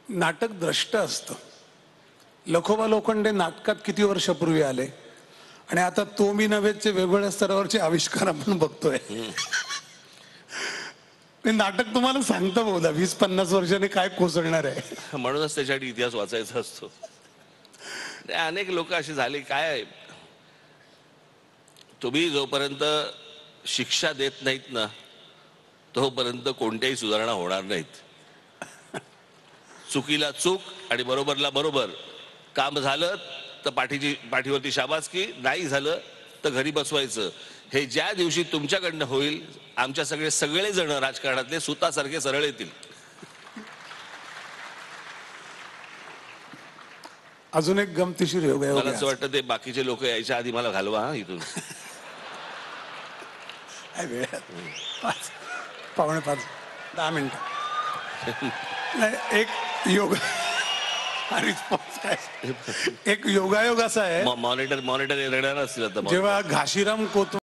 नाटक द्रष्ट असतं. लखोबा लोखंडे नाटकात किती वर्षापूर्वी आले आणि आता तो मी नव्हेचे वेगवेगळ्या स्तरावरचे आविष्कार आपण बघतोय. ते नाटक तुम्हाला सांगतं बहुधा 20-50 वर्षांनी काय कोसळणार आहे. म्हणूनच त्याच्यासाठी इतिहास वाचायचा असतो. अनेक लोक अशी झाली. काय तुम्ही जोपर्यंत शिक्षा देत नाहीत ना तोपर्यंत कोणत्याही सुधारणा होणार नाहीत. चुकीला चूक आणि बरोबरला बरोबर. काम झालं तर पाठीवरती शाबासकी, नाही झालं तर घरी बसवायचं. हे ज्या दिवशी तुमच्याकडनं होईल आमच्या सगळे जण राजकारणातले सुतासारखे सरळ येतील. अजून एक गमतीशीर योग आहे. मला असं वाटतं ते बाकीचे लोक यायच्या आधी मला घालवा हा इथून. पावणे 5-10 मिनिटं. एक योग एक योगायोग असा आहे. मॉनिटर येणार असतील आता. जेव्हा घाशीराम कोतवाल